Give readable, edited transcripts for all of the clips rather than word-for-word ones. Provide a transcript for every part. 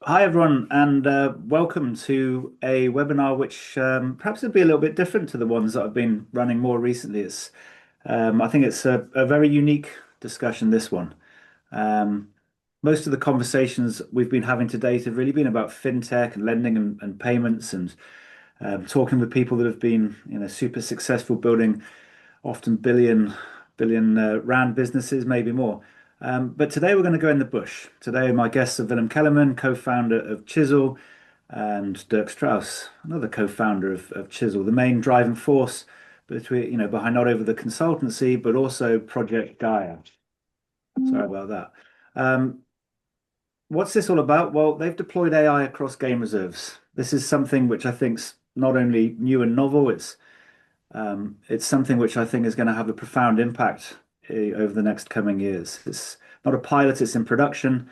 Hi, everyone, and welcome to a webinar which perhaps will be a little bit different to the ones that I've been running more recently. I think it's a very unique discussion, this one. Um, Most of the conversations we've been having to date have really been about fintech and lending and payments and talking with people that have been, super successful building often billion rand businesses, maybe more. But today we're going to go in the bush. Today my guests are Willem Kellerman, co-founder of CHISL, and Dirk Strauss, another co-founder of CHISL, the main driving force between, behind not over the consultancy, but also Project Gaia. Sorry about that. What's this all about? Well, they've deployed AI across game reserves. This is something which I think's not only new and novel, it's something which I think is going to have a profound impact over the next coming years. It's not a pilot, it's in production.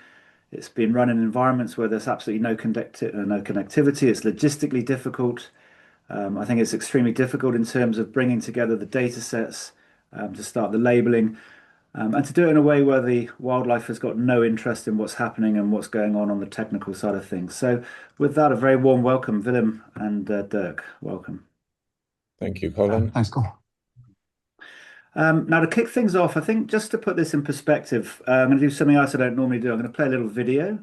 It's been run in environments where there's absolutely no connectivity. It's logistically difficult. I think it's extremely difficult in terms of bringing together the data sets to start the labeling and to do it in a way where the wildlife has got no interest in what's happening and what's going on the technical side of things. So with that, a very warm welcome, Willem and Dirk. Welcome. Thank you, Colin. Thanks, Colin. Now, to kick things off, I think just to put this in perspective, I'm going to do something else I don't normally do. I'm going to play a little video.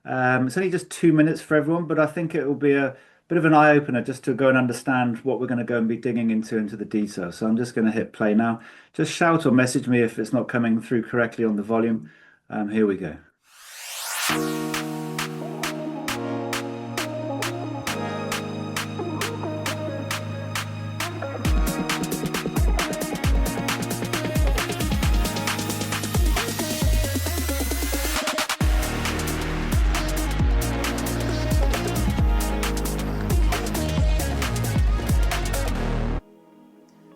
It's only just 2 minutes for everyone, but I think it will be a bit of an eye-opener just to go and understand what we're going to go and be digging into the details. So I'm just going to hit play now. Just shout or message me if it's not coming through correctly on the volume. Here we go.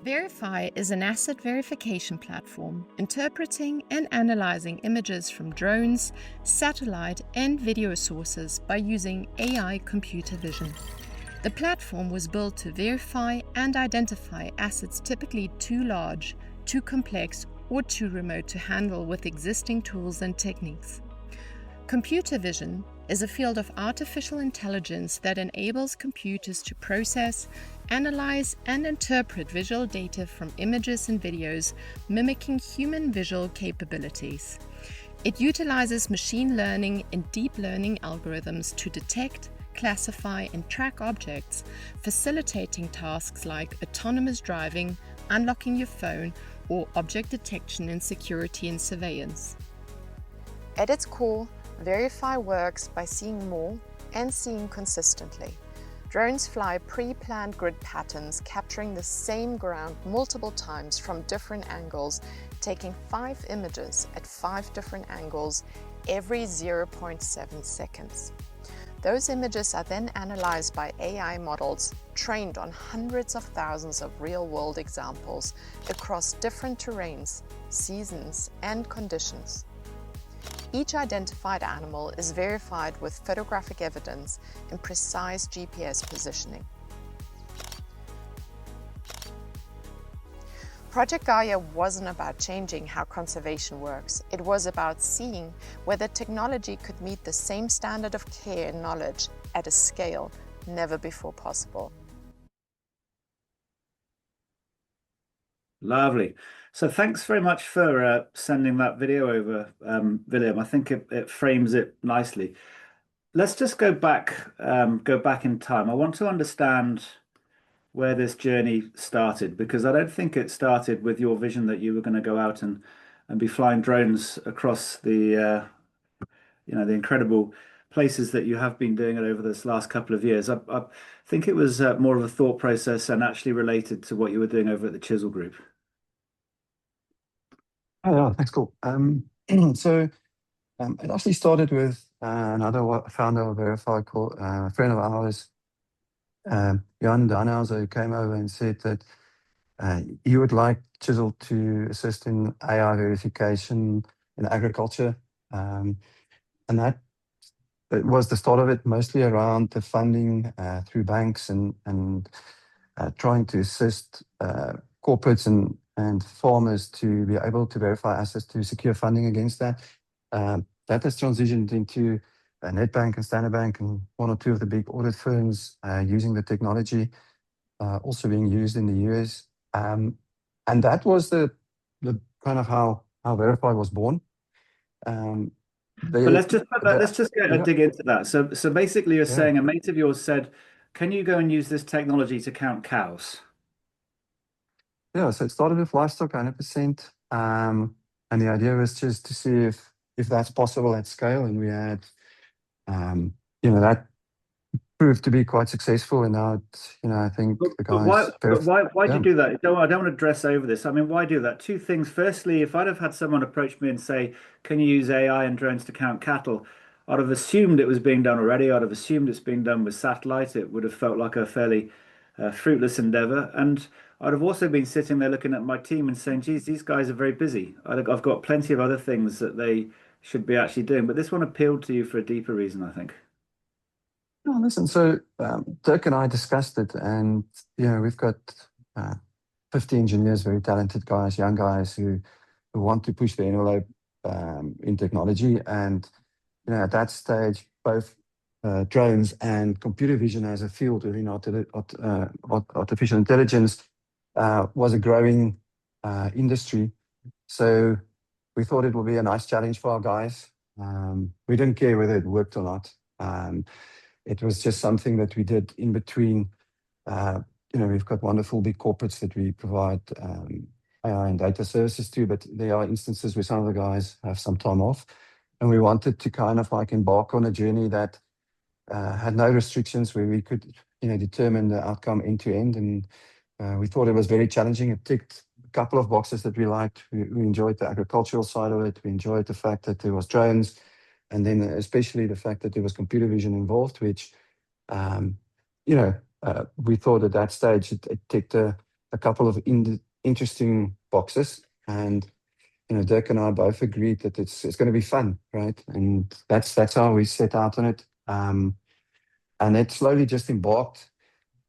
Veriphy is an asset verification platform interpreting and analyzing images from drones, satellite, and video sources by using AI computer vision. The platform was built to verify and identify assets typically too large, too complex, or too remote to handle with existing tools and techniques. Computer vision is a field of artificial intelligence that enables computers to process, analyze, and interpret visual data from images and videos, mimicking human visual capabilities. It utilizes machine learning and deep learning algorithms to detect, classify, and track objects, facilitating tasks like autonomous driving, unlocking your phone, or object detection in security and surveillance. At its core, Veriphy works by seeing more and seeing consistently. Drones fly pre-planned grid patterns, capturing the same ground multiple times from different angles, taking 5 images at 5 different angles every 0.7 seconds. Those images are then analyzed by AI models trained on hundreds of thousands of real-world examples across different terrains, seasons, and conditions. Each identified animal is verified with photographic evidence and precise GPS positioning. Project Gaia wasn't about changing how conservation works. It was about seeing whether technology could meet the same standard of care and knowledge at a scale never before possible. Lovely. So thanks very much for sending that video over, Willem. I think it frames it nicely. Let's just go back in time. I want to understand where this journey started, because I don't think it started with your vision that you were going to go out and be flying drones across the the incredible places that you have been doing it over this last couple of years. I think it was more of a thought process and actually related to what you were doing over at the CHISL Group. Oh, yeah, thanks, cool. It actually started with another founder of Veriphy called a friend of ours, Jan Danhauser, who came over and said that he would like CHISL to assist in AI verification in agriculture. And that was the start of it, mostly around the funding through banks and trying to assist corporates and farmers to be able to verify assets to secure funding against that. That has transitioned into Nedbank and Standard Bank and one or two of the big audit firms using the technology, also being used in the US. And that was the kind of how Verify was born. But let's just dig into that. So basically, you're saying a mate of yours said, "Can you go and use this technology to count cows?" Yeah, so it started with livestock 100%, and the idea was just to see if that's possible at scale, and we had, that proved to be quite successful, and now, I think the guys. Why do you do that? I don't want to dress over this. I mean, why do that? Two things. Firstly, if I'd have had someone approach me and say, "Can you use AI and drones to count cattle?" I'd have assumed it was being done already. I'd have assumed it's being done with satellite. It would have felt like a fairly fruitless endeavor. And I'd have also been sitting there looking at my team and saying, "Geez, these guys are very busy. I've got plenty of other things that they should be actually doing." But this one appealed to you for a deeper reason, I think. No, listen, so Dirk and I discussed it, and we've got 50 engineers, very talented guys, young guys who want to push the envelope in technology. And at that stage, both drones and computer vision as a field within artificial intelligence was a growing industry. So we thought it would be a nice challenge for our guys. We didn't care whether it worked or not. It was just something that we did in between. We've got wonderful big corporates that we provide AI and data services to, but there are instances where some of the guys have some time off. And we wanted to kind of like embark on a journey that had no restrictions, where we could, determine the outcome end to end. And we thought it was very challenging. It ticked a couple of boxes that we liked. We enjoyed the agricultural side of it. We enjoyed the fact that there was drones. And then especially the fact that there was computer vision involved, which, we thought at that stage it ticked a couple of interesting boxes. And, Dirk and I both agreed that it's going to be fun, right? And that's how we set out on it. And it slowly just embarked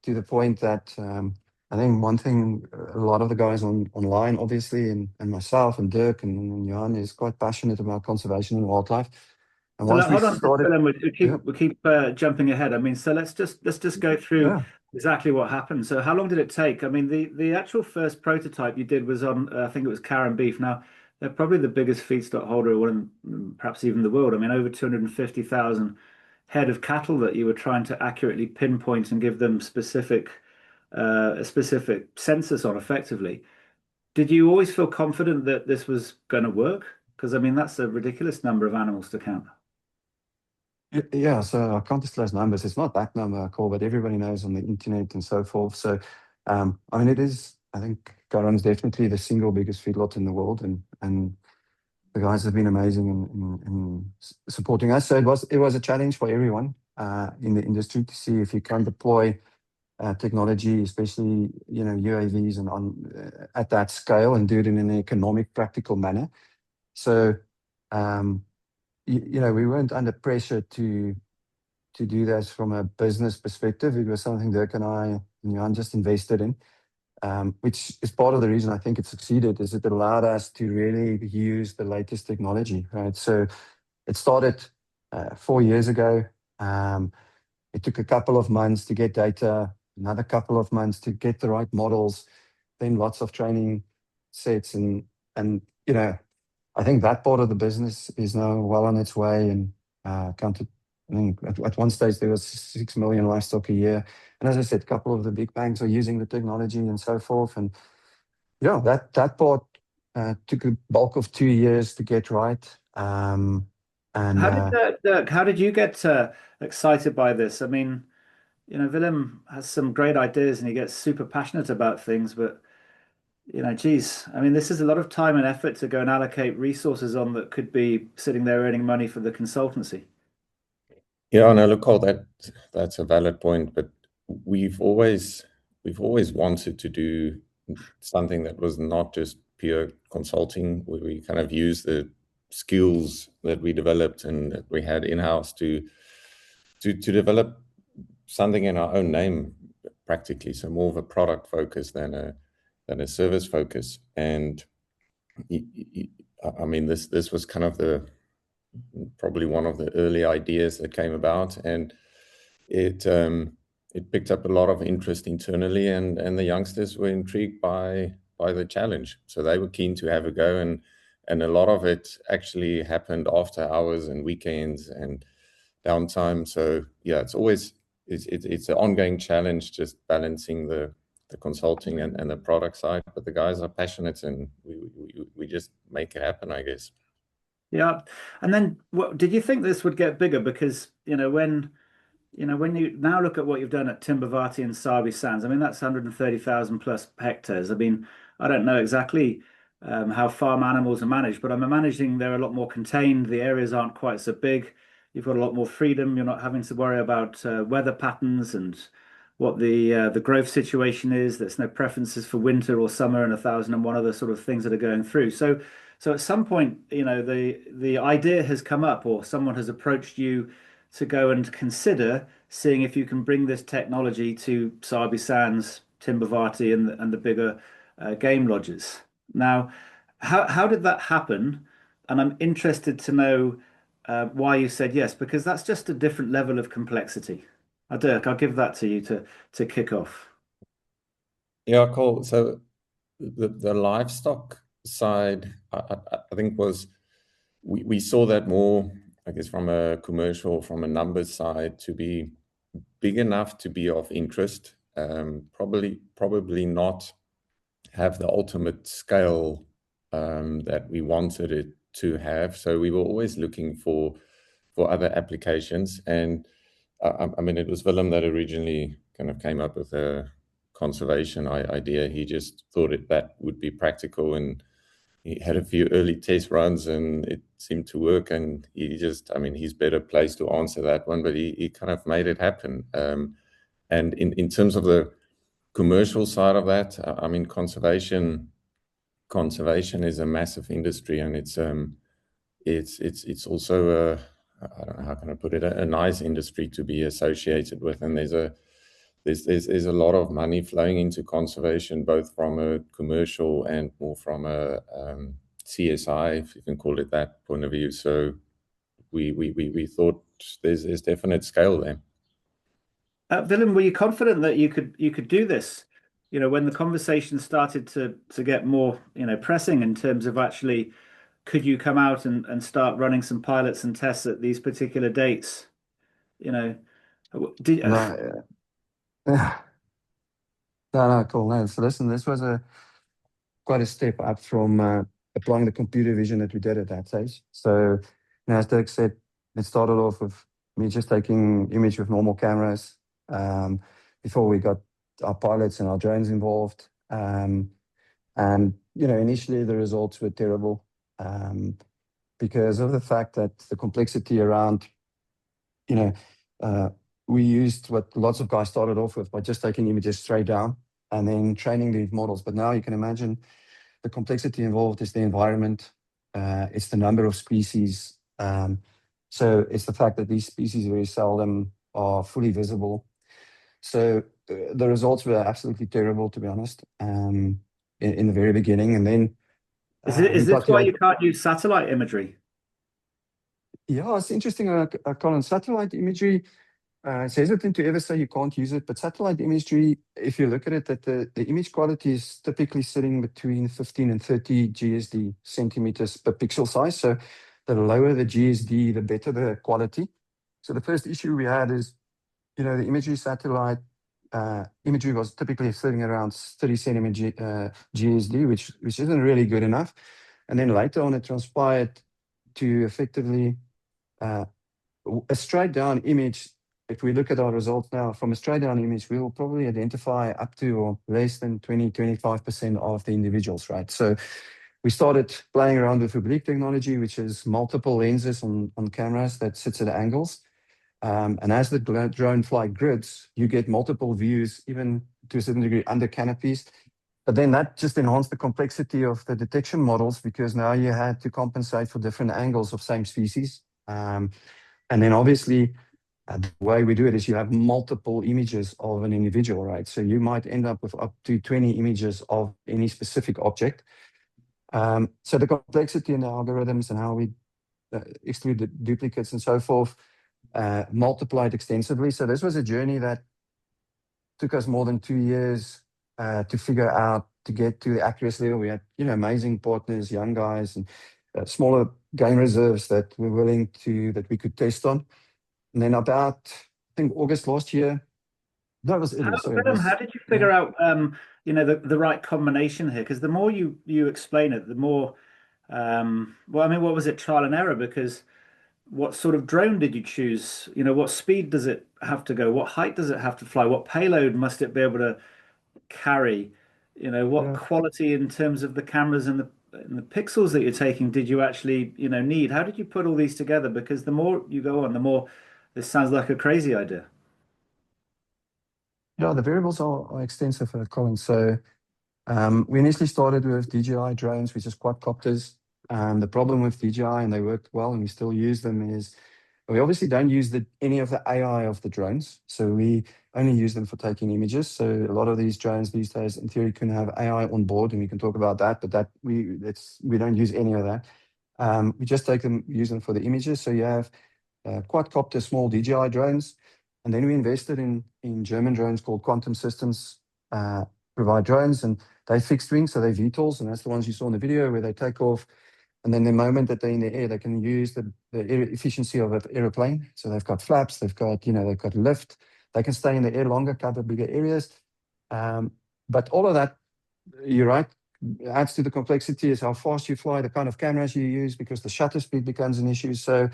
to the point that I think one thing a lot of the guys online, obviously, and myself and Dirk and Johan is quite passionate about conservation and wildlife. And once we started, we keep jumping ahead. I mean, so let's just go through exactly what happened. So how long did it take? I mean, the actual first prototype you did was on, I think it was Karan Beef. Now, they're probably the biggest feedstock holder, perhaps even the world. I mean, over 250,000 head of cattle that you were trying to accurately pinpoint and give them a specific census on effectively. Did you always feel confident that this was going to work? Because, I mean, that's a ridiculous number of animals to count. Yeah, so I can't disclose numbers. It's not that number I call, but everybody knows on the internet and so forth. So, I mean, it is, I think Karan's definitely the single biggest feedlot in the world, and the guys have been amazing in supporting us. So it was a challenge for everyone in the industry to see if you can deploy technology, especially, UAVs and on at that scale, and do it in an economic, practical manner. So, we weren't under pressure to do this from a business perspective. It was something Dirk and I and Johan just invested in, which is part of the reason I think it succeeded, is it allowed us to really use the latest technology, right? So it started 4 years ago. It took a couple of months to get data, another couple of months to get the right models, then lots of training sets, and I think that part of the business is now well on its way, and counted. I think at one stage there was 6 million livestock a year, and as I said, a couple of the big banks are using the technology and so forth. And that part took a bulk of 2 years to get right. And how did you get excited by this? I mean, Willem has some great ideas and he gets super passionate about things, but geez, I mean, this is a lot of time and effort to go and allocate resources on that could be sitting there earning money for the consultancy. Yeah, no, look, Cole, that's a valid point, but we've always wanted to do something that was not just pure consulting, where we kind of use the skills that we developed and that we had in-house to develop something in our own name, practically. So more of a product focus than a service focus. And I mean, this was kind of the probably one of the early ideas that came about, and it picked up a lot of interest internally, and the youngsters were intrigued by the challenge, so they were keen to have a go, and a lot of it actually happened after hours and weekends and downtime. So yeah, it's an ongoing challenge, just balancing the consulting and the product side, but the guys are passionate, and we just make it happen, I guess. Yeah. And then what did you think this would get bigger? Because, when you now look at what you've done at Timbavati and Sabi Sands, I mean, that's 130,000 plus hectares. I mean, I don't know exactly how farm animals are managed, but I'm imagining they're a lot more contained. The areas aren't quite so big. You've got a lot more freedom. You're not having to worry about weather patterns and what the growth situation is. There's no preferences for winter or summer and 1,001 other sort of things that are going through. So at some point, the idea has come up, or someone has approached you to go and consider seeing if you can bring this technology to Sabi Sands, Timbavati, and the bigger game lodges. Now, how did that happen? And I'm interested to know why you said yes, because that's just a different level of complexity. Dirk, I'll give that to you to kick off. Yeah, cool. So the livestock side, I think we saw that more, I guess, from a commercial, from a numbers side, to be big enough to be of interest. Probably not have the ultimate scale that we wanted it to have. So we were always looking for other applications. And I mean, it was Willem that originally kind of came up with a conservation idea. He just thought that would be practical, and he had a few early test runs and it seemed to work, and he's better placed to answer that one, but he kind of made it happen. And in terms of the commercial side of that, I mean, conservation is a massive industry, and it's also I don't know, how can I put it, a nice industry to be associated with, and there's a lot of money flowing into conservation, both from a commercial and more from a CSI, if you can call it that, point of view. So we thought there's definite scale there. Willem, were you confident that you could do this? When the conversation started to get more, pressing in terms of actually, could you come out and start running some pilots and tests at these particular dates? Did No, no, cool. No. So listen, this was quite a step up from applying the computer vision that we did at that stage. So, as Dirk said, it started off with me just taking image with normal cameras before we got our pilots and our drones involved. And initially the results were terrible because of the fact that the complexity around, we used what lots of guys started off with by just taking images straight down and then training these models. But now you can imagine the complexity involved is the environment, it's the number of species. So it's the fact that these species very seldom are fully visible. So the results were absolutely terrible, to be honest, in the very beginning. And then is this why you can't use satellite imagery? Yeah, it's interesting. Colin, satellite imagery, it's hesitant to ever say you can't use it, but satellite imagery, if you look at it, that the image quality is typically sitting between 15 and 30 GSD, centimeters per pixel size. So the lower the GSD, the better the quality. So the first issue we had is, the imagery satellite imagery was typically sitting around 30 centimeter GSD, which isn't really good enough. And then later on, it transpired to effectively a straight down image. If we look at our results now, from a straight down image, we will probably identify up to or less than 25% of the individuals, right? So we started playing around with oblique technology, which is multiple lenses on cameras that sits at angles. And as the drone fly grids, you get multiple views, even to a certain degree under canopies. But then that just enhanced the complexity of the detection models, because now you had to compensate for different angles of same species. And then obviously, the way we do it is you have multiple images of an individual, right? So you might end up with up to 20 images of any specific object. So the complexity in the algorithms and how we exclude the duplicates and so forth, multiplied extensively. So this was a journey that took us more than 2 years to figure out, to get to the accuracy level. We had, amazing partners, young guys, and smaller game reserves that were willing to, that we could test on. And then about, I think, August last year, that was earlier. Sorry, How did you figure out, the right combination here? Because the more you explain it, the more, well, I mean, what was it, trial and error? Because what sort of drone did you choose? What speed does it have to go? What height does it have to fly? What payload must it be able to carry? What quality in terms of the cameras and the pixels that you're taking did you actually, need? How did you put all these together? Because the more you go on, the more this sounds like a crazy idea. Yeah, the variables are extensive, Colin. So we initially started with DJI drones, which is quadcopters. The problem with DJI, and they worked well, and we still use them, is we obviously don't use any of the AI of the drones. So we only use them for taking images. So a lot of these drones these days, in theory, can have AI on board, and we can talk about that. But we don't use any of that. We just use them for the images. So you have quadcopter small DJI drones. And then we invested in German drones called Quantum Systems, provide drones, and they fixed wing, so they're VTOLs, and that's the ones you saw in the video where they take off. And then the moment that they're in the air, they can use the air efficiency of an aeroplane. So they've got flaps, they've got lift, they can stay in the air longer, cover bigger areas. But all of that, you're right, adds to the complexity, is how fast you fly, the kind of cameras you use, because the shutter speed becomes an issue. So,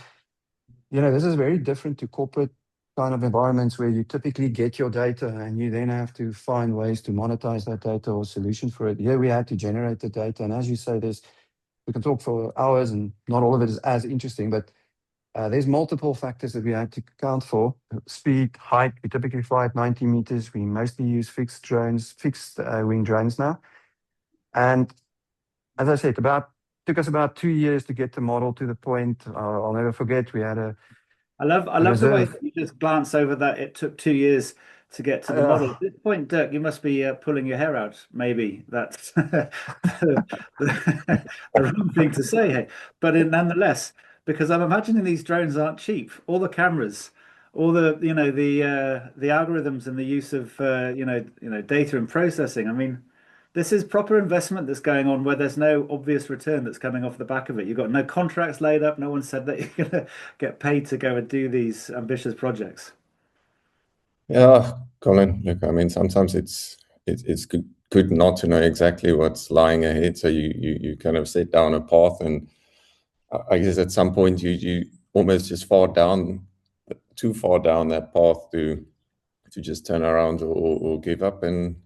this is very different to corporate kind of environments where you typically get your data and you then have to find ways to monetize that data or solution for it. Here we had to generate the data. And as you say, we can talk for hours and not all of it is as interesting, but there's multiple factors that we had to account for. Speed, height, we typically fly at 90 meters. We mostly use fixed wing drones now. And as I said, took us about 2 years to get the model to the point. I'll never forget, we had I love the way that you just glance over that. It took 2 years to get to the model. At this point, Dirk, you must be pulling your hair out. Maybe that's the wrong thing to say, hey. But nonetheless, because I'm imagining these drones aren't cheap. All the cameras, all the the algorithms and the use of data and processing. I mean, this is proper investment that's going on where there's no obvious return that's coming off the back of it. You've got no contracts laid up. No one said that you're going to get paid to go and do these ambitious projects. Yeah, Colin, look, I mean, sometimes it's good not to know exactly what's lying ahead. So you kind of set down a path, and I guess at some point you almost just too far down that path to just turn around or give up. And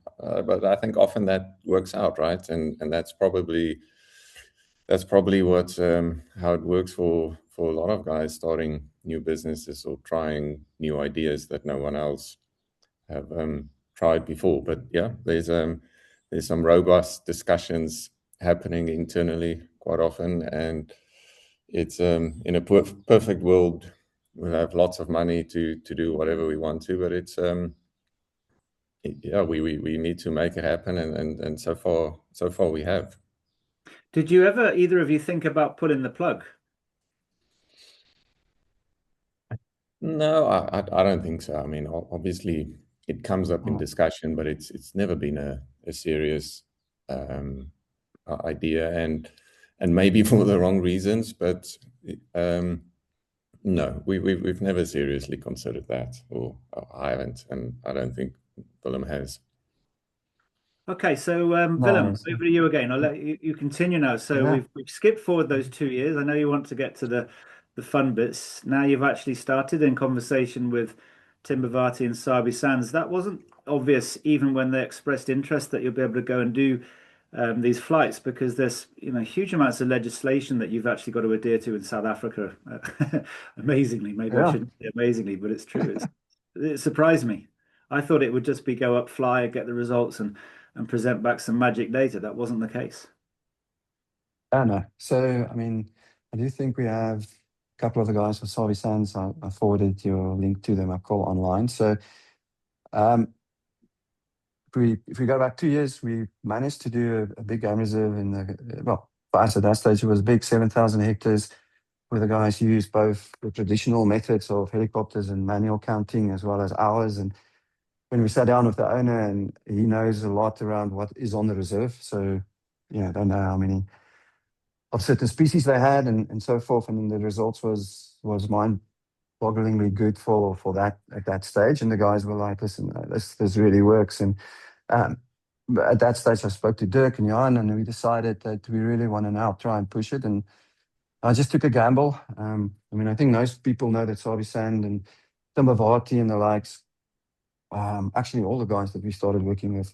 but I think often that works out, right? And that's probably what how it works for a lot of guys starting new businesses or trying new ideas that no one else have tried before. But yeah, there's some robust discussions happening internally quite often, and it's in a perfect world we'll have lots of money to do whatever we want to, but it's we need to make it happen, and so far we have. Did you ever, either of you, think about pulling the plug? No, I don't think so. I mean, obviously it comes up in discussion, but it's never been a serious idea, and maybe for the wrong reasons. But no, we've never seriously considered that, or I haven't, and I don't think Willem has. Okay, so Willem, over to you again. I'll let you continue now. So we've skipped forward those 2 years. I know you want to get to the fun bits. Now you've actually started in conversation with Timbavati and Sabi Sands. That wasn't obvious even when they expressed interest that you'll be able to go and do these flights, because there's huge amounts of legislation that you've actually got to adhere to in South Africa. Amazingly, maybe I shouldn't say amazingly, but it's true. It surprised me. I thought it would just be go up, fly, get the results, and present back some magic data. That wasn't the case. No. So, I mean, I do think we have a couple of the guys from Sabi Sands. I forwarded your link to them. I call online. So, if we go back 2 years, we managed to do a big game reserve in for us at that stage, it was big, 7,000 hectares. where the guys use both the traditional methods of helicopters and manual counting as well as ours. And when we sat down with the owner, and he knows a lot around what is on the reserve, so I don't know how many of certain species they had and so forth. And the results was mind-bogglingly good for that at that stage. And the guys were like, "Listen, this really works." And at that stage, I spoke to Dirk and Johan, and we decided that we really want to now try and push it. And I just took a gamble. I think most people know that Sabi Sands and Timbavati and the likes. Actually, all the guys that we started working with,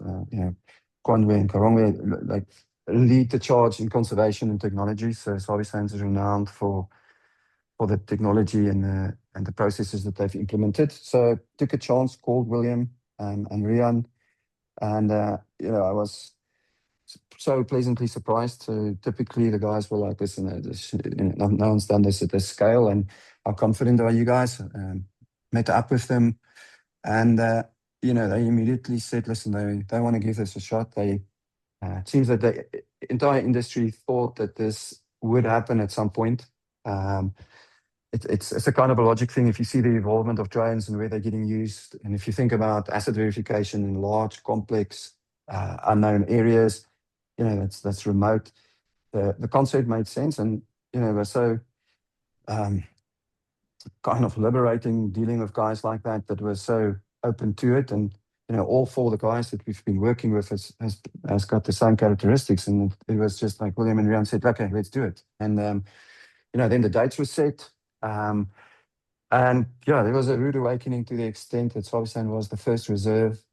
Kwanwe and Karongwe, like lead the charge in conservation and technology. So Sabi Sands is renowned for the technology and the processes that they've implemented. So took a chance, called Willem and Rian, and I was so pleasantly surprised. So typically the guys were like, "Listen, no one's done this at this scale, and how confident are you guys?" Met up with them, and they immediately said, "Listen, they want to give this a shot." It seems that the entire industry thought that this would happen at some point. It's a kind of a logic thing. If you see the involvement of drones and where they're getting used, and if you think about asset verification in large, complex, unknown areas, that's remote. The concept made sense, and we're so kind of liberating dealing with guys like that were so open to it. And all four of the guys that we've been working with has got the same characteristics, and it was just like Willem and Rian said, "Okay, let's do it." And then the dates were set. There was a rude awakening to the extent that Sabi Sands was the first reserve,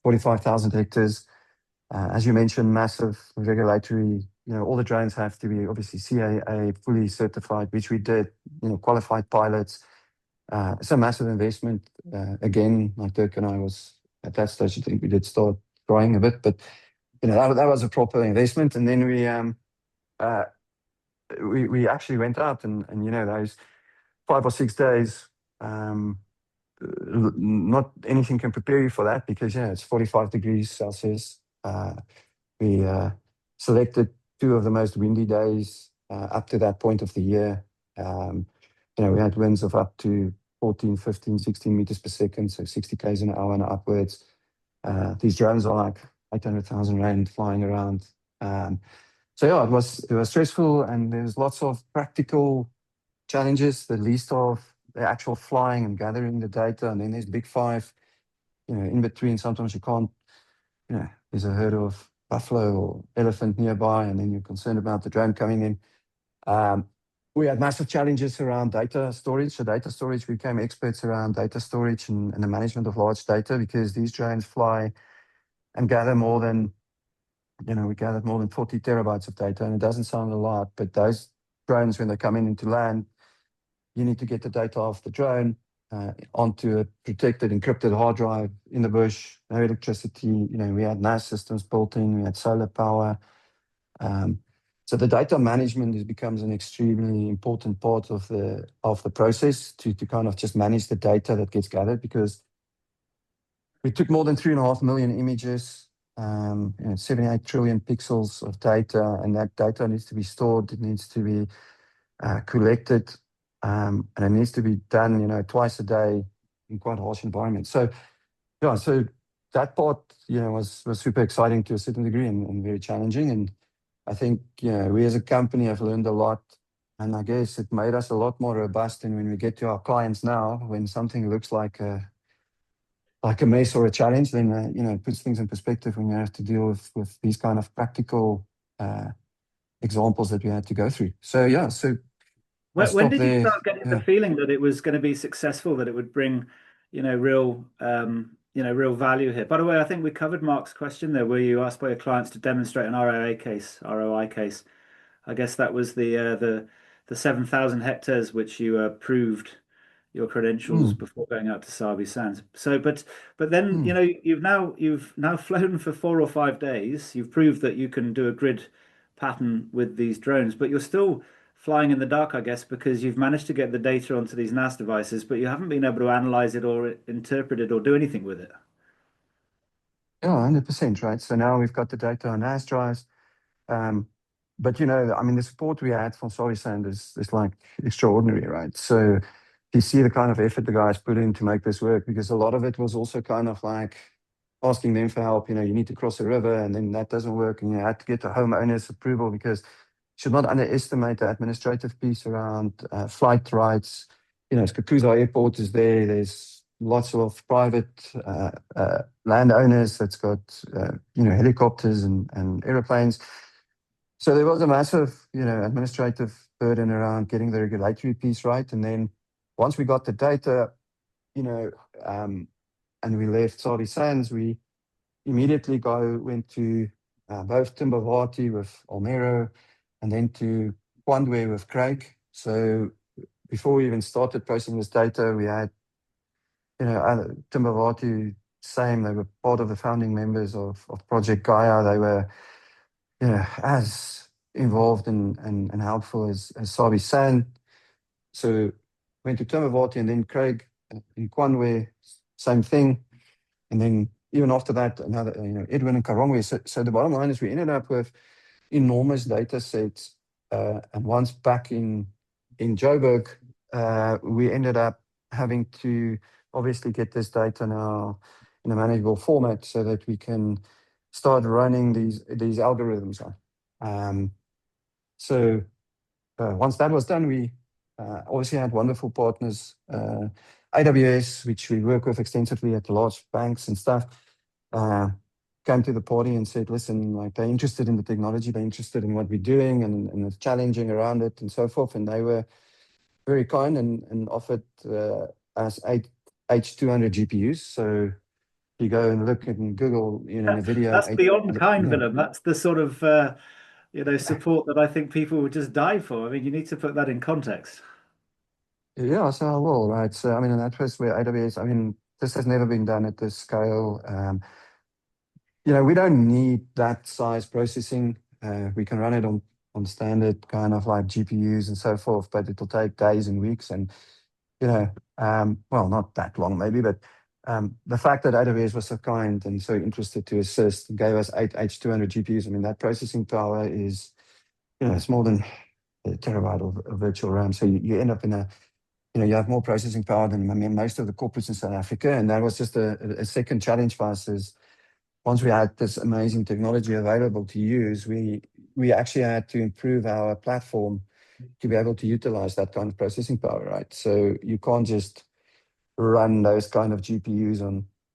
45,000 hectares. As you mentioned, massive regulatory, all the drones have to be obviously CAA fully certified, which we did, qualified pilots. It's a massive investment. Again, like Dirk and I was at that stage, I think we did start crying a bit, but that was a proper investment. And then we actually went out and those 5 or 6 days, not anything can prepare you for that, because it's 45 degrees Celsius. We selected 2 of the most windy days up to that point of the year. We had winds of up to 14, 15, 16 meters per second, so 60 k's an hour and upwards. These drones are like 800,000 rand flying around. It was stressful, and there's lots of practical challenges, the least of the actual flying and gathering the data. And then there's big 5, in between. Sometimes you can't, there's a herd of buffalo or elephant nearby, and then you're concerned about the drone coming in. We had massive challenges around data storage. So data storage, we became experts around data storage and the management of large data, because these drones fly and gather more than, we gathered more than 40 terabytes of data, and it doesn't sound a lot, but those drones, when they come into land, you need to get the data off the drone onto a protected, encrypted hard drive in the bush, no electricity. We had NAS systems built in, we had solar power. So the data management becomes an extremely important part of the process to kind of just manage the data that gets gathered, because we took more than 3.5 million images, 78 trillion pixels of data, and that data needs to be stored, it needs to be collected, and it needs to be done, twice a day in quite harsh environments. So that part, was super exciting to a certain degree, and very challenging. And I think, we as a company have learned a lot, and I guess it made us a lot more robust. And when we get to our clients now, when something looks like a mess or a challenge, then it puts things in perspective when you have to deal with these kind of practical examples that we had to go through. So when did you start getting the feeling that it was going to be successful, that it would bring, real value here? By the way, I think we covered Mark's question there, where you asked by your clients to demonstrate an ROI case. I guess that was the 7,000 hectares which you proved your credentials before going out to Sabi Sands. So, but then you've now flown for 4 or 5 days. You've proved that you can do a grid pattern with these drones, but you're still flying in the dark, I guess, because you've managed to get the data onto these NAS devices, but you haven't been able to analyze it or interpret it or do anything with it. Yeah, 100%, right? So now we've got the data on NAS drives. But, I mean, the support we had from Sabi Sands is like extraordinary, right? So you see the kind of effort the guys put in to make this work, because a lot of it was also kind of like asking them for help. You need to cross a river, and then that doesn't work, and you had to get the homeowner's approval, because you should not underestimate the administrative piece around flight rights. Skukuza Airport is there. There's lots of private landowners that's got helicopters and aeroplanes. So there was a massive administrative burden around getting the regulatory piece right. And then once we got the data, and we left Sabi Sands, we immediately went to both Timbavati with Almero, and then to Kwandwe with Craig. So before we even started processing this data, we had Timbavati, same, they were part of the founding members of Project Gaia. They were as involved and helpful as Sabi Sands. So went to Timbavati, and then Craig in Kwandwe, same thing. And then even after that, another, Edwin and Karongwe. So the bottom line is we ended up with enormous data sets. And once back in Joburg, we ended up having to obviously get this data now in a manageable format so that we can start running these algorithms on. So once that was done, we obviously had wonderful partners, AWS, which we work with extensively at the large banks and stuff, came to the party and said, listen, like, they're interested in the technology, they're interested in what we're doing and the challenging around it and so forth. And they were very kind and offered us 8 H200 GPUs. So you go and look and Google, in a video. That's beyond kind, Willem. That's the sort of support that I think people would just die for. I mean, you need to put that in context. Yeah, so I will, right? So, I mean, and that was where AWS, I mean, this has never been done at this scale. We don't need that size processing. We can run it on standard kind of like GPUs and so forth, but it'll take days and weeks. And, well, not that long maybe, but the fact that AWS was so kind and so interested to assist and gave us 8 H200 GPUs, I mean, that processing power is, it's more than a terabyte of virtual RAM. So you end up in you have more processing power than most of the corporates in South Africa. And that was just a second challenge for us, is once we had this amazing technology available to use, we actually had to improve our platform to be able to utilize that kind of processing power, right? So you can't just run those kind of GPUs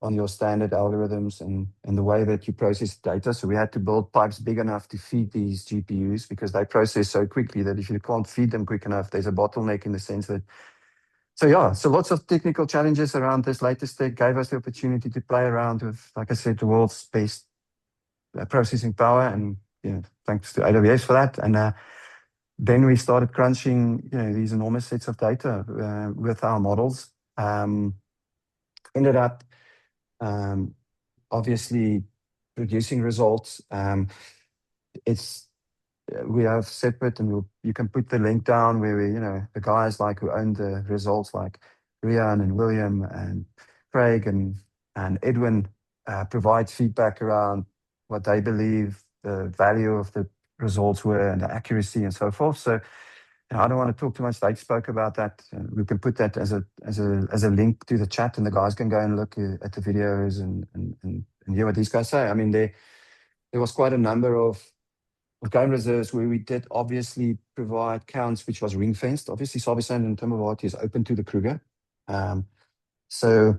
on your standard algorithms and the way that you process data. So we had to build pipes big enough to feed these GPUs, because they process so quickly that if you can't feed them quick enough, there's a bottleneck in the sense that. So lots of technical challenges around this latest tech gave us the opportunity to play around with, like I said, the world's best processing power, and thanks to AWS for that. And then we started crunching these enormous sets of data with our models. Ended up obviously producing results. We have separate, and you can put the link down where the guys like who own the results, like Rian and William and Craig and Edwin, provide feedback around what they believe the value of the results were and the accuracy and so forth. So I don't want to talk too much. They spoke about that. We can put that as a link to the chat, and the guys can go and look at the videos and hear what these guys say. I mean, there was quite a number of game reserves where we did obviously provide counts, which was ring fenced. Obviously, Sabi Sands and Timbavati is open to the Kruger. So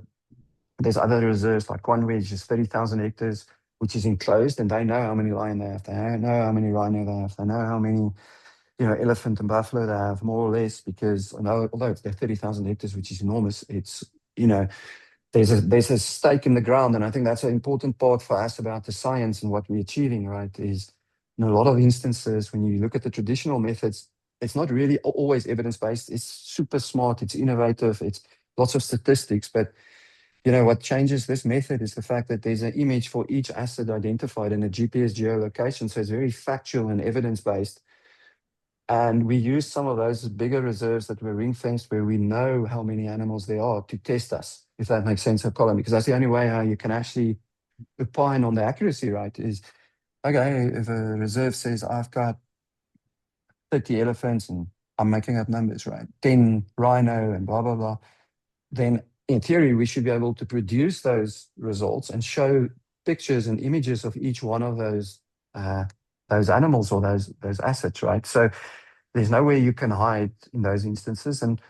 there's other reserves like Conway, which is 30,000 hectares, which is enclosed, and they know how many lion they have. They know how many rhino they have. They know how many elephant and buffalo they have, more or less, because although it's 30,000 hectares, which is enormous, it's there's a stake in the ground, and I think that's an important part for us about the science and what we're achieving. Right, is in a lot of instances, when you look at the traditional methods, it's not really always evidence-based. It's super smart, it's innovative, it's lots of statistics. But what changes this method is the fact that there's an image for each asset identified in a GPS geolocation. So it's very factual and evidence-based. And we use some of those bigger reserves that were ring-fenced, where we know how many animals there are, to test us, if that makes sense, Colin, because that's the only way how you can actually opine on the accuracy, right? Is, okay, if a reserve says I've got 30 elephants, and I'm making up numbers, right? 10 rhino and blah, blah, blah. Then in theory, we should be able to produce those results and show pictures and images of each one of those animals or those assets, right? So there's nowhere you can hide in those instances. And,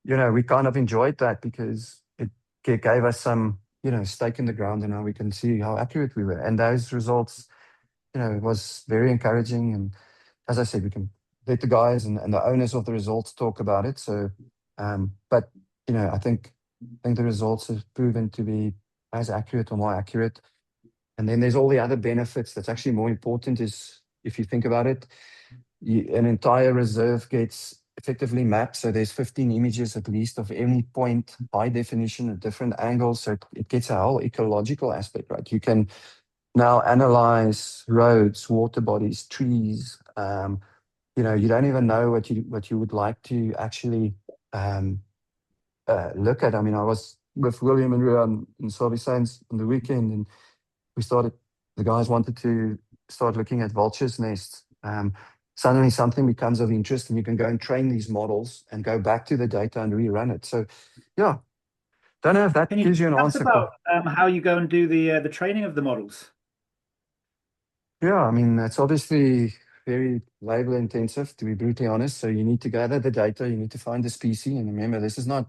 we kind of enjoyed that because it gave us some, stake in the ground, and now we can see how accurate we were. And those results, it was very encouraging. And as I said, we can let the guys and the owners of the results talk about it. So, but, I think the results have proven to be as accurate or more accurate. And then there's all the other benefits that's actually more important is, if you think about it, an entire reserve gets effectively mapped. So there's 15 images at least of any point, high definition at different angles. So it gets a whole ecological aspect, right? You can now analyze roads, water bodies, trees. You don't even know what you would like to actually look at. I mean, I was with Willem and we were in Sabi Sands on the weekend, and the guys wanted to start looking at vultures' nests. Suddenly something becomes of interest, and you can go and train these models and go back to the data and rerun it. So, yeah, don't know if that gives you an answer. About how you go and do the training of the models. Yeah, I mean, it's obviously very labor intensive, to be brutally honest. So you need to gather the data, you need to find the species. And remember, this is not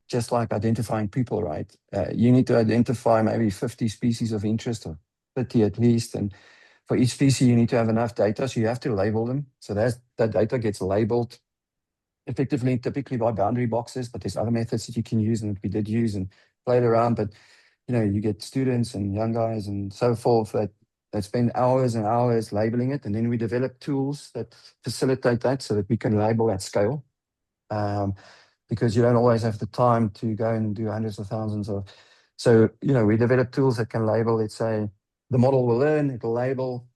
just like identifying people, right? You need to identify maybe 50 species of interest, or 30 at least. And for each species, you need to have enough data. So you have to label them. So that data gets labeled effectively, typically by boundary boxes, but there's other methods that you can use and that we did use and played around. But, you get students and young guys and so forth that spend hours and hours labeling it. And then we develop tools that facilitate that so that we can label at scale. Because you don't always have the time to go and do hundreds of thousands of. So, we develop tools that can label, let's say, the model will learn, it'll label.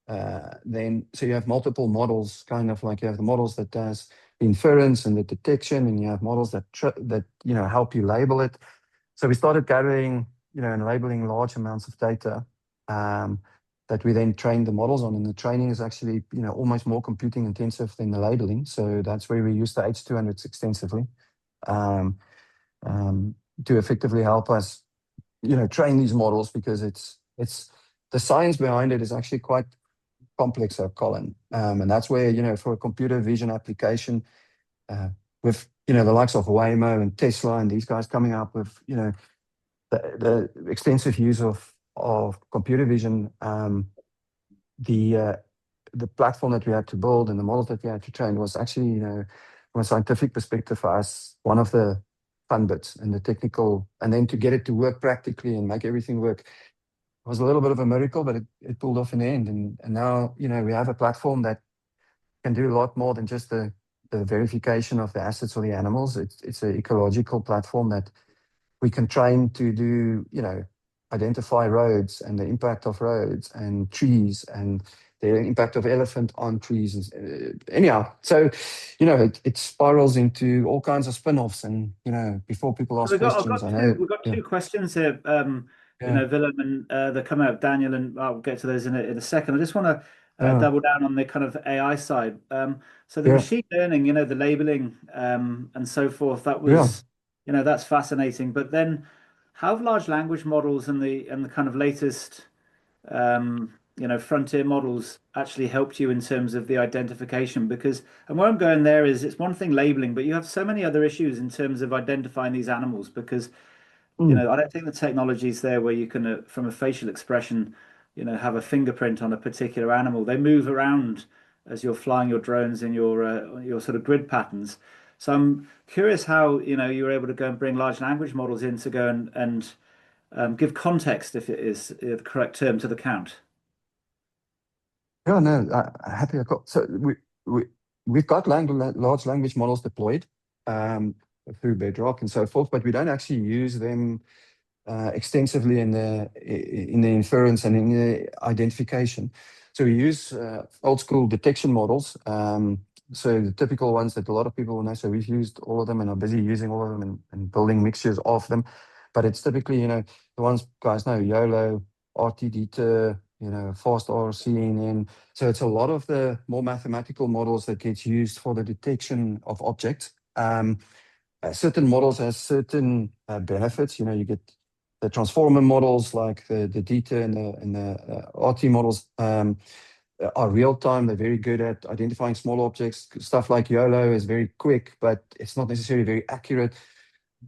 Then, so you have multiple models, kind of like you have the models that does the inference and the detection, and you have models that help you label it. So we started gathering, and labeling large amounts of data that we then trained the models on. And the training is actually, almost more computing intensive than the labeling. So that's where we use the H200s extensively to effectively help us, train these models, because it's the science behind it is actually quite complex, Colin. And that's where, for a computer vision application, with, the likes of Waymo and Tesla and these guys coming up with, the extensive use of computer vision, the platform that we had to build and the models that we had to train was actually, from a scientific perspective for us, one of the fun bits, and the technical, and then to get it to work practically and make everything work was a little bit of a miracle, but it pulled off in the end. And now, we have a platform that can do a lot more than just the verification of the assets or the animals. It's an ecological platform that we can train to do, identify roads and the impact of roads and trees and the impact of elephant on trees. Anyhow, so, it spirals into all kinds of spin-offs. And, before people ask questions, we've got two questions here. Willem and the comment of Daniel, and I'll get to those in a second. I just want to double down on the kind of AI side. So the machine learning, the labeling and so forth, that was, that's fascinating. But then how have large language models and the kind of latest, frontier models actually helped you in terms of the identification? Because, and where I'm going there is, it's one thing labeling, but you have so many other issues in terms of identifying these animals, because I don't think the technology is there where you can, from a facial expression, have a fingerprint on a particular animal. They move around as you're flying your drones in your sort of grid patterns. So I'm curious how, you were able to go and bring large language models in to go and give context, if it is the correct term, to the count. Yeah, no, happy. So we've got large language models deployed through Bedrock and so forth, but we don't actually use them extensively in the inference and in the identification. So we use old school detection models. So the typical ones that a lot of people know. So we've used all of them and are busy using all of them and building mixtures of them. But it's typically, the ones guys know, YOLO, RTDeter, fast R, CNN. So it's a lot of the more mathematical models that gets used for the detection of objects. Certain models has certain benefits. You get the transformer models like the DETA and the RT models are real time. They're very good at identifying small objects. Stuff like YOLO is very quick, but it's not necessarily very accurate.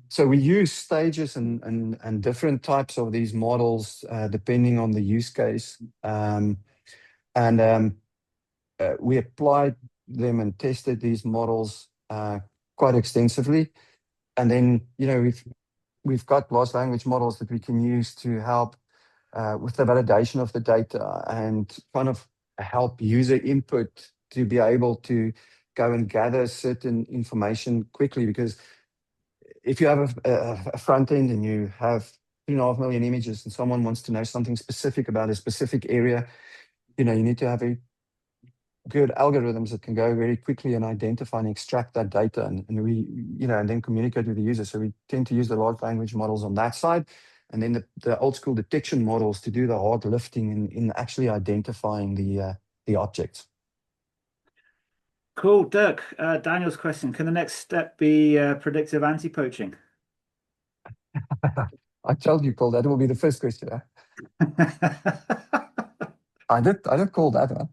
So we use stages and different types of these models depending on the use case. We applied them and tested these models quite extensively. And then, we've got large language models that we can use to help with the validation of the data and kind of help user input to be able to go and gather certain information quickly. Because if you have a front end and you have 3.5 million images and someone wants to know something specific about a specific area, you need to have a good algorithms that can go very quickly and identify and extract that data and then communicate with the user. So we tend to use the large language models on that side, and then the old school detection models to do the hard lifting in actually identifying the objects. Cool. Dirk, Daniel's question, can the next step be predictive anti-poaching? I told you, Paul, that will be the first question. I did call that one.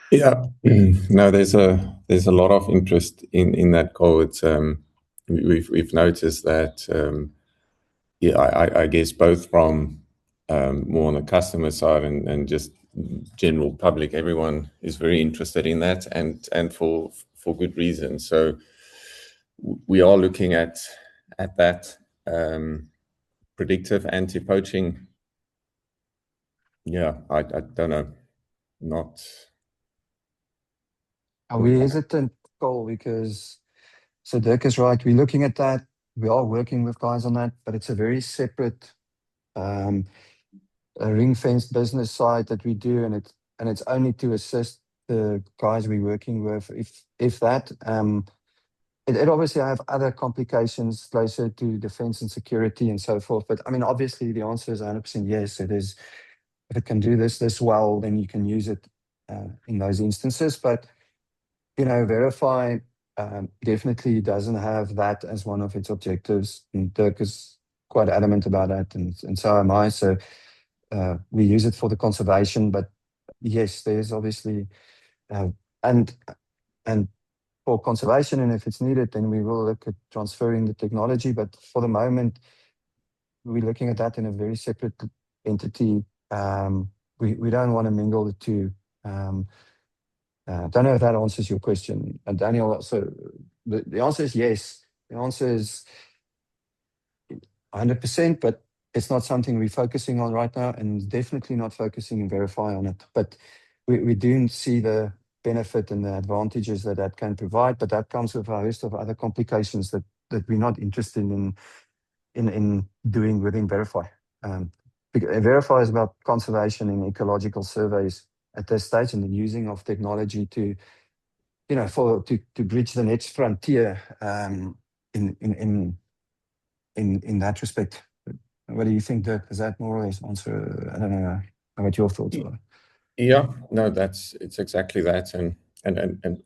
Yeah, no, there's a lot of interest in that goal. It's we've noticed that I guess both from more on the customer side and just general public, everyone is very interested in that, and for good reason. So we are looking at that predictive anti-poaching. Yeah, I don't know, not. Are we hesitant, Cole? Because so Dirk is right. We're looking at that. We are working with guys on that, but it's a very separate a ring-fenced business side that we do, and it's only to assist the guys we're working with. If that, it obviously have other complications closer to defense and security and so forth. But I mean, obviously the answer is 100% yes. It is. If it can do this well, then you can use it in those instances. But Verify definitely doesn't have that as one of its objectives. And Dirk is quite adamant about that, and so am I. So we use it for the conservation, but yes, there's obviously and for conservation, and if it's needed, then we will look at transferring the technology. But for the moment, we're looking at that in a very separate entity. We don't want to mingle the two. Don't know if that answers your question, Daniel. So the answer is yes. The answer is 100%, but it's not something we're focusing on right now, and definitely not focusing in Verify on it. But we do see the benefit and the advantages that can provide, but that comes with a host of other complications that we're not interested in doing within Verify. Verify is about conservation and ecological surveys at this stage, and the using of technology to bridge the next frontier in that respect. What do you think, Dirk? Does that more or less answer? I don't know what your thoughts are. Yeah, no, it's exactly that, and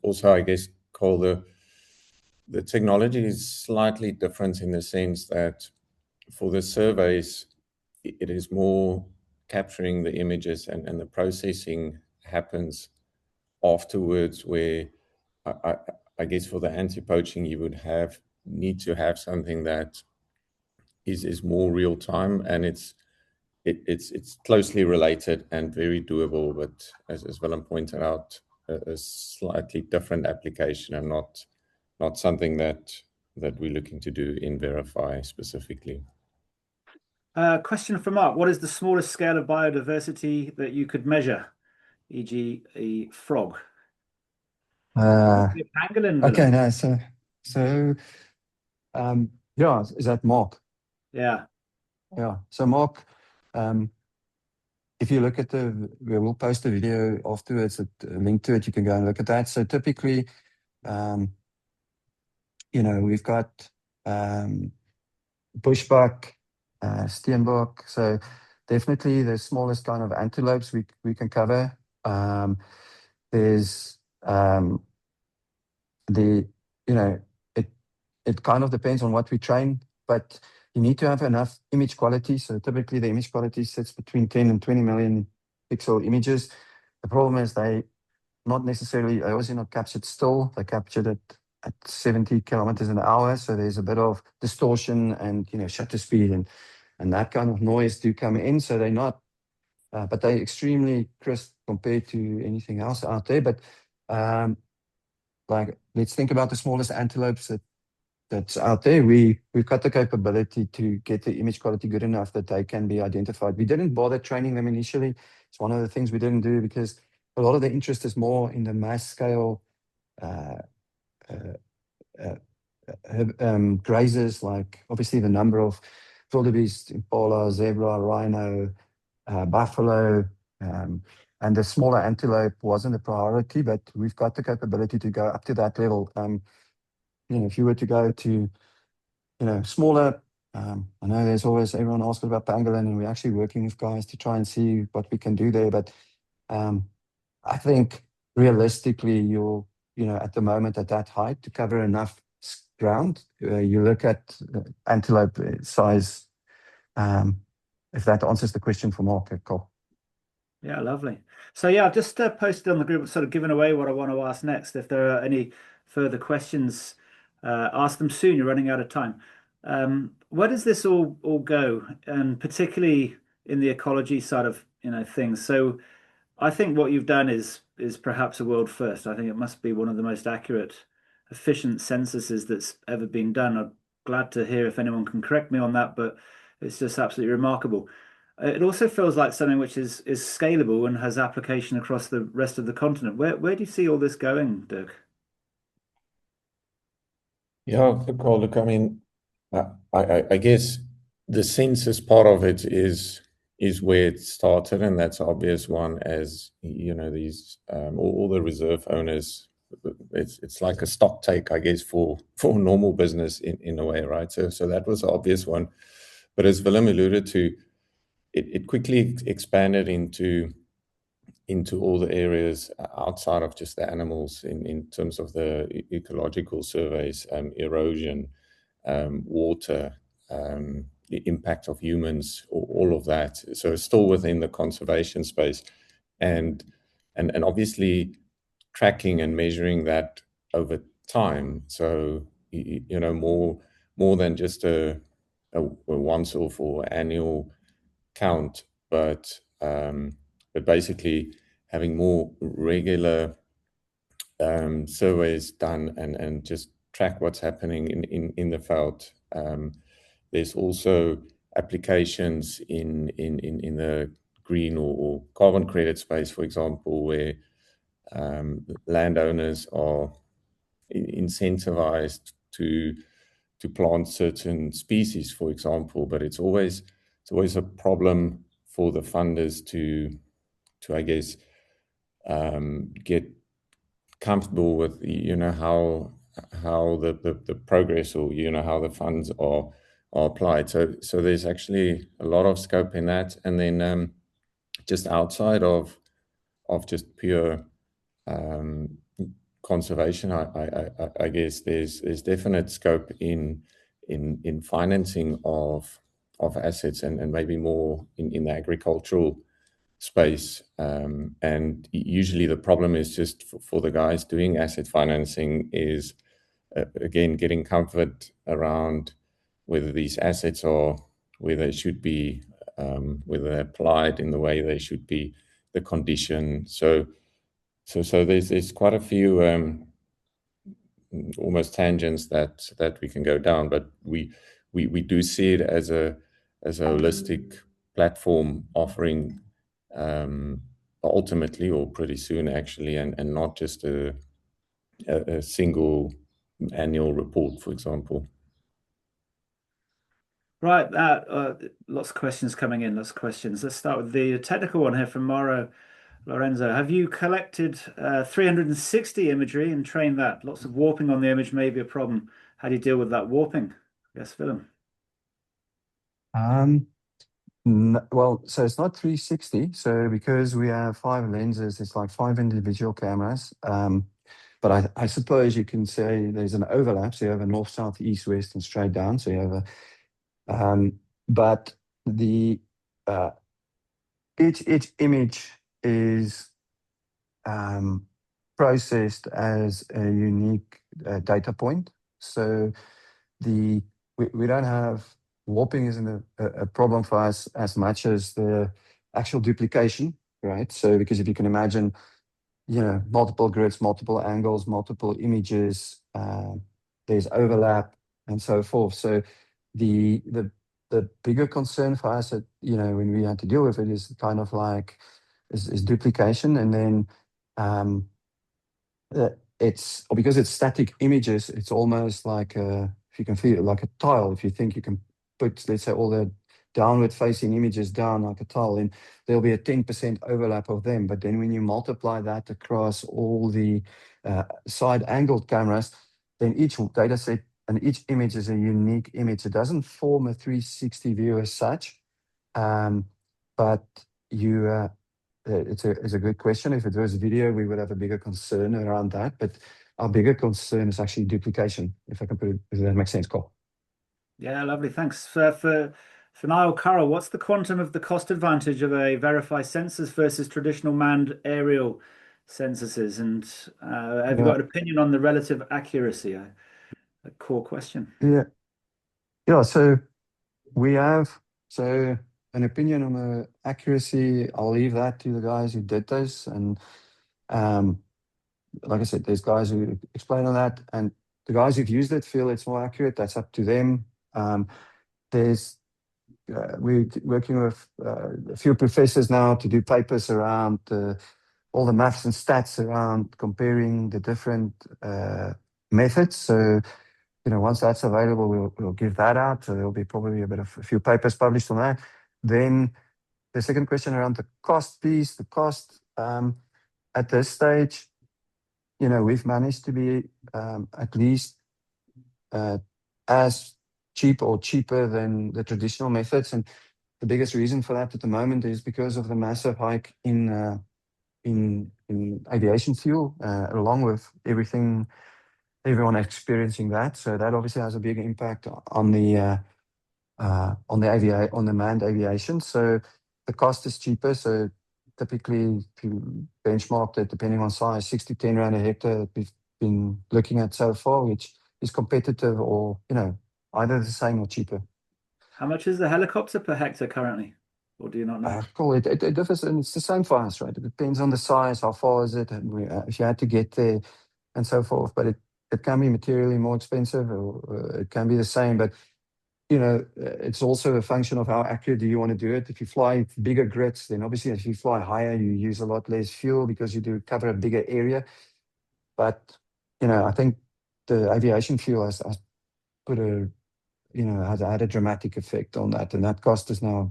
also I guess, Cole, the technology is slightly different in the sense that for the surveys, it is more capturing the images, and the processing happens afterwards, where I guess for the anti-poaching you would need to have something that is more real time, and it's closely related and very doable, but as Willem pointed out, a slightly different application, and not something that we're looking to do in Verify specifically. Question from Mark: what is the smallest scale of biodiversity that you could measure, e.g. a frog? Pangolin, okay, no, so yeah, is that Mark? Yeah. So Mark, if you look at we will post a video afterwards, a link to it, you can go and look at that. So typically, we've got bushbuck, steenbok. So definitely the smallest kind of antelopes we can cover. There's the, you know, it kind of depends on what we train, but you need to have enough image quality. So typically the image quality sits between 10 and 20 million pixel images. The problem is they obviously not captured still. They captured it at 70 kilometers an hour. So there's a bit of distortion and, shutter speed and that kind of noise do come in. So they're not, but they're extremely crisp compared to anything else out there. But like, let's think about the smallest antelopes that's out there. We've got the capability to get the image quality good enough that they can be identified. We didn't bother training them initially. It's one of the things we didn't do because a lot of the interest is more in the mass scale grazers, like obviously the number of wildebeest, impala, zebra, rhino, buffalo, and the smaller antelope wasn't a priority, but we've got the capability to go up to that level. If you were to go to, smaller, I know there's always everyone asking about pangolin, and we're actually working with guys to try and see what we can do there. But I think realistically, at the moment at that height to cover enough ground, you look at antelope size. If that answers the question for Mark, cool. Yeah, lovely. So yeah, I've just posted on the group, sort of giving away what I want to ask next. If there are any further questions, ask them soon. You're running out of time. Where does this all go, and particularly in the ecology side of things? So I think what you've done is perhaps a world first. I think it must be one of the most accurate, efficient censuses that's ever been done. I'm glad to hear if anyone can correct me on that, but it's just absolutely remarkable. It also feels like something which is scalable and has application across the rest of the continent. Where do you see all this going, Dirk? Yeah, good call. Look, I mean, I guess the census part of it is where it started, and that's obvious one. As these all the reserve owners, it's like a stock take, I guess, for normal business in a way, right? So that was the obvious one. But as Willem alluded to, it quickly expanded into all the areas outside of just the animals in terms of the ecological surveys, erosion, water, the impact of humans, all of that. So it's still within the conservation space, and obviously tracking and measuring that over time. So more than just a once off or annual count, but basically having more regular surveys done and just track what's happening in the veld. There's also applications in the green or carbon credit space, for example, where landowners are incentivized to plant certain species, for example, but it's always a problem for the funders to I guess get comfortable with how the progress or how the funds are applied. So there's actually a lot of scope in that, and then just outside of just pure conservation, I guess there's definite scope in financing of assets and maybe more in the agricultural space. And usually the problem is just for the guys doing asset financing is again getting comfort around whether these assets are where they should be, whether they're applied in the way they should be, the condition. So there's quite a few almost tangents that we can go down, but we do see it as a holistic platform offering ultimately, or pretty soon actually, and not just a single annual report, for example. Right, lots of questions coming in. Lots of questions. Let's start with the technical one here from Mauro Lorenzo. Have you collected 360 imagery and trained that? Lots of warping on the image may be a problem. How do you deal with that warping? Yes, Willem. Well, so it's not 360. So because we have 5 lenses, it's like 5 individual cameras. But I suppose you can say there's an overlap. So you have a north, south, east, west, and straight down. So you have but the uh, each image is processed as a unique data point. So we don't have warping isn't a problem for us as much as the actual duplication, right? So because if you can imagine, multiple grids, multiple angles, multiple images, there's overlap and so forth. So the bigger concern for us that, when we had to deal with it is kind of like is duplication. And then because it's static images, it's almost like if you can feel it like a tile. If you think you can put, let's say, all the downward facing images down like a tile, and there'll be a 10% overlap of them. But then when you multiply that across all the side angled cameras, then each data set and each image is a unique image. It doesn't form a 360 view as such, but it's a good question. If it was video, we would have a bigger concern around that. But our bigger concern is actually duplication, if I can put it, if that makes sense, Cole. Yeah, lovely. Thanks. For Niall Carroll, what's the quantum of the cost advantage of a Verify census versus traditional manned aerial censuses? And have you got an opinion on the relative accuracy? A core question. Yeah. So we have an opinion on the accuracy. I'll leave that to the guys who did this. And like I said, there's guys who explain on that, and the guys who've used it feel it's more accurate. That's up to them. We're working with a few professors now to do papers around all the maths and stats around comparing the different methods. So, once that's available, we'll give that out. So there'll be probably a few papers published on that. Then the second question around the cost piece, at this stage, we've managed to be at least as cheap or cheaper than the traditional methods. And the biggest reason for that at the moment is because of the massive hike in aviation fuel, along with everyone experiencing that. So that obviously has a big impact on the manned aviation. So the cost is cheaper. So typically, if you benchmark it, depending on size, 6 to 10 rand a hectare that we've been looking at so far, which is competitive or, either the same or cheaper. How much is the helicopter per hectare currently? Or do you not know? Cool. It differs, and it's the same for us, right? It depends on the size, how far is it, and if you had to get there, and so forth. But it can be materially more expensive, or it can be the same. But it's also a function of how accurate do you want to do it. If you fly bigger grids, then obviously if you fly higher, you use a lot less fuel because you do cover a bigger area. But I think the aviation fuel has put has had a dramatic effect on that, and that cost is now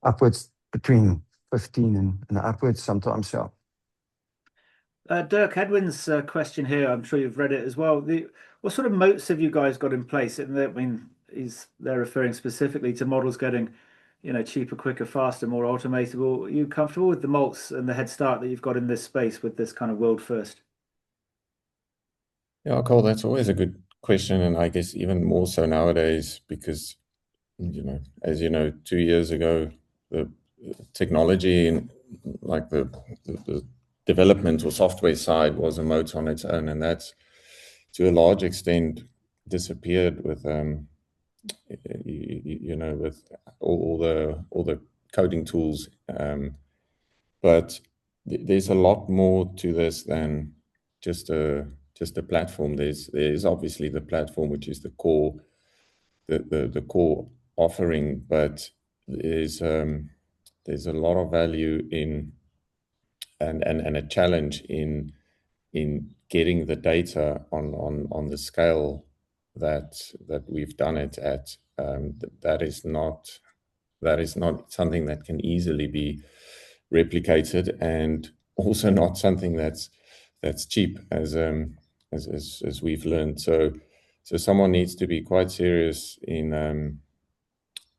upwards between 15 and upwards sometimes. So. Dirk, Edwin's question here, I'm sure you've read it as well. What sort of moats have you guys got in place? They're referring specifically to models getting, cheaper, quicker, faster, more automatable. Are you comfortable with the moats and the head start that you've got in this space with this kind of world first? Yeah, Cole, that's always a good question, and I guess even more so nowadays because, as you know, 2 years ago, the technology and like the development or software side was a moat on its own, and that's to a large extent disappeared with with all the coding tools. But there's a lot more to this than just a platform. There's obviously the platform, which is the core offering, but there's a lot of value in and a challenge in getting the data on the scale that we've done it at. That is not something that can easily be replicated, and also not something that's cheap as we've learned. So someone needs to be quite serious in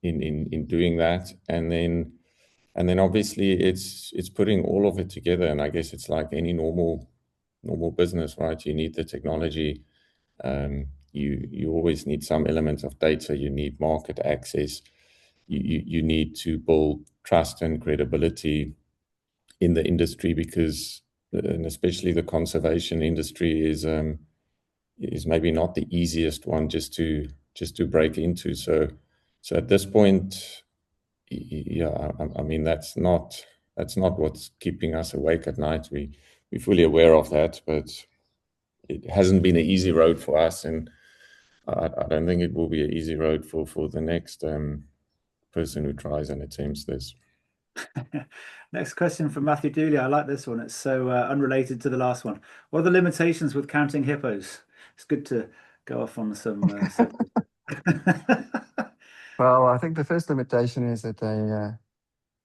in doing that. And then obviously it's putting all of it together. And I guess it's like any normal business, right? You need the technology. You always need some elements of data. You need market access. You need to build trust and credibility in the industry, because and especially the conservation industry is maybe not the easiest one just to break into. So at this point, yeah, I mean that's not what's keeping us awake at night. We're fully aware of that, but it hasn't been an easy road for us, and I don't think it will be an easy road for the next person who tries and attempts this. Next question from Matthew Dooley. I like this one. It's so unrelated to the last one. What are the limitations with counting hippos? It's good to go off on some. Well, I think the first limitation is that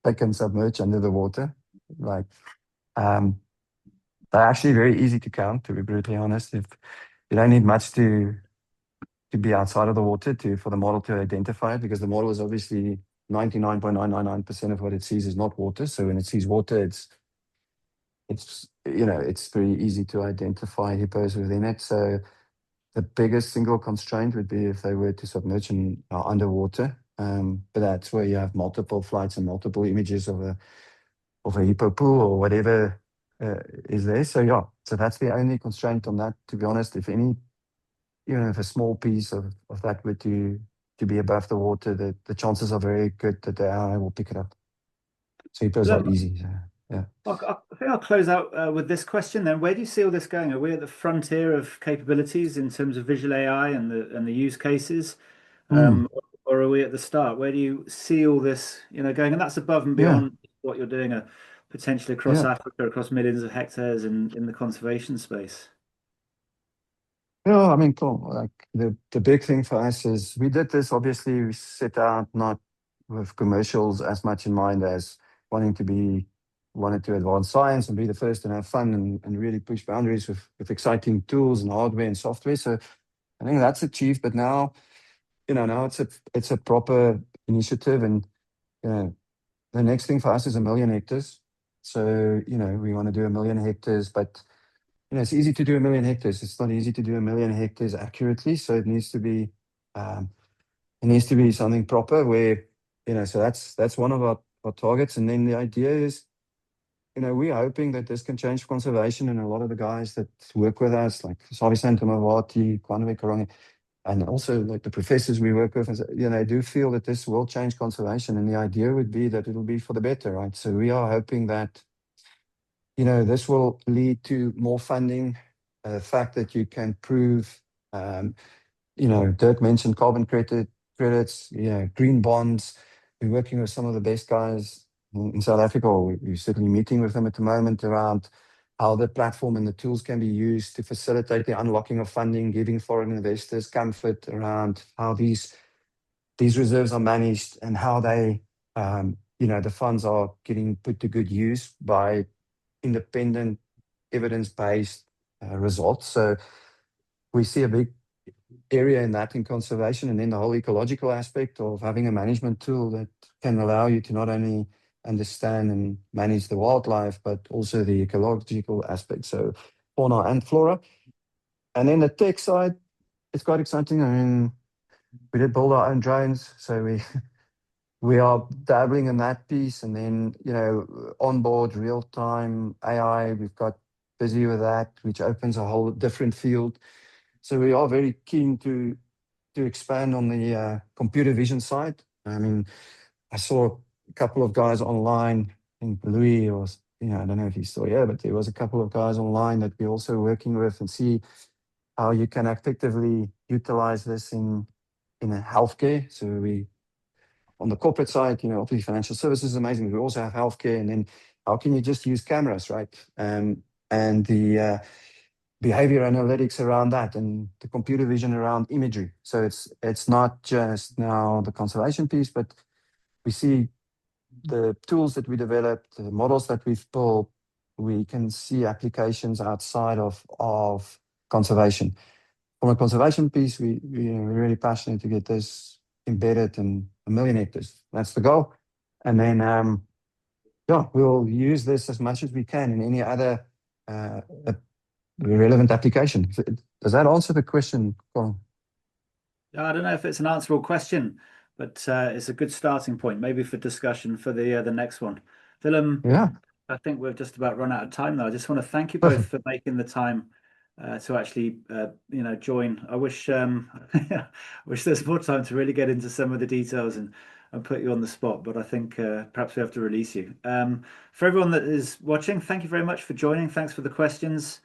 they can submerge under the water. Like, they're actually very easy to count, to be brutally honest. If you don't need much to be outside of the water for the model to identify it, because the model is obviously 99.999% of what it sees is not water. So when it sees water, it's very easy to identify hippos within it. So the biggest single constraint would be if they were to submerge and are underwater. But that's where you have multiple flights and multiple images of a hippo pool or whatever is there. So yeah, so that's the only constraint on that, to be honest. If if a small piece of that were to be above the water, the chances are very good that the AI will pick it up. So hippos are easy. So, yeah. I think I'll close out with this question then. Where do you see all this going? Are we at the frontier of capabilities in terms of visual AI and the use cases? Or are we at the start? Where do you see all this, going? And that's above and beyond what you're doing potentially across Africa, across millions of hectares in the conservation space. Yeah, I mean, cool. Like the big thing for us is we did this, obviously, we set out not with commercials as much in mind as wanted to advance science and be the first and have fun and really push boundaries with exciting tools and hardware and software. So I think that's achieved, but now, now it's a proper initiative, and the next thing for us is 1 million hectares. So, we want to do 1 million hectares, but it's easy to do 1 million hectares. It's not easy to do 1 million hectares accurately. So it needs to be something proper where, so that's one of our targets. And then the idea is, we're hoping that this can change conservation, and a lot of the guys that work with us, like Sabi Sands and Timbavati, and also like the professors we work with, do feel that this will change conservation. And the idea would be that it'll be for the better, right? So we are hoping that this will lead to more funding. The fact that you can prove, Dirk mentioned carbon credits, green bonds. We're working with some of the best guys in South Africa, or we're certainly meeting with them at the moment around how the platform and the tools can be used to facilitate the unlocking of funding, giving foreign investors comfort around how these reserves are managed and how they, the funds are getting put to good use by independent, evidence-based results. So we see a big area in that in conservation, and then the whole ecological aspect of having a management tool that can allow you to not only understand and manage the wildlife, but also the ecological aspect, so fauna and flora. And then the tech side, it's quite exciting. I mean, we did build our own drones, so we are dabbling in that piece. And then, onboard real-time AI, we've got busy with that, which opens a whole different field. So we are very keen to expand on the computer vision side. I mean, I saw a couple of guys online, I think Louis was, I don't know if he's still here, but there was a couple of guys online that we're also working with, and see how you can effectively utilize this in a healthcare. So we, on the corporate side, obviously financial services is amazing. We also have healthcare, and then how can you just use cameras, right? And the behavior analytics around that, and the computer vision around imagery. So it's not just now the conservation piece, but we see the tools that we developed, the models that we've built, we can see applications outside of conservation. From a conservation piece, we're really passionate to get this embed it in 1 million hectares. That's the goal. And then, yeah, we'll use this as much as we can in any other relevant application. Does that answer the question, Colin? I don't know if it's an answerable question, but it's a good starting point, maybe for discussion for the next one. Willem, Yeah. I think we've just about run out of time now. I just want to thank you both Perfect. for making the time to actually, join. I wish wish there's more time to really get into some of the details and put you on the spot, but I think perhaps we have to release you. For everyone that is watching, thank you very much for joining. Thanks for the questions.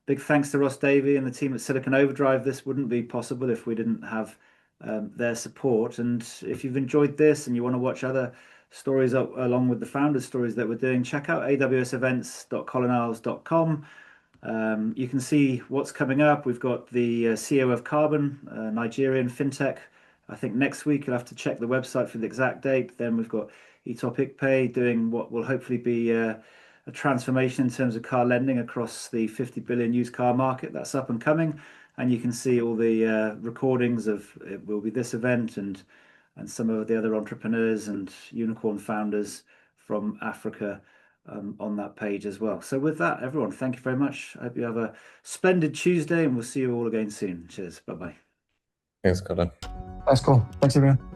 Big thanks to Ross Davey and the team at Silicon Overdrive. This wouldn't be possible if we didn't have their support. And if you've enjoyed this and you want to watch other stories along with the founders' stories that we're doing, check out awsevents.coliniles.com. You can see what's coming up. We've got the CEO of Carbon, Nigerian fintech. I think next week you'll have to check the website for the exact date. Then we've got Etop Ikpe doing what will hopefully be a transformation in terms of car lending across the 50 billion used car market. That's up and coming. And you can see all the recordings of it will be this event and some of the other entrepreneurs and unicorn founders from Africa on that page as well. So with that, everyone, thank you very much. I hope you have a splendid Tuesday and we'll see you all again soon. Cheers. Bye-bye. Thanks, Colin. That's cool. Thanks, everyone.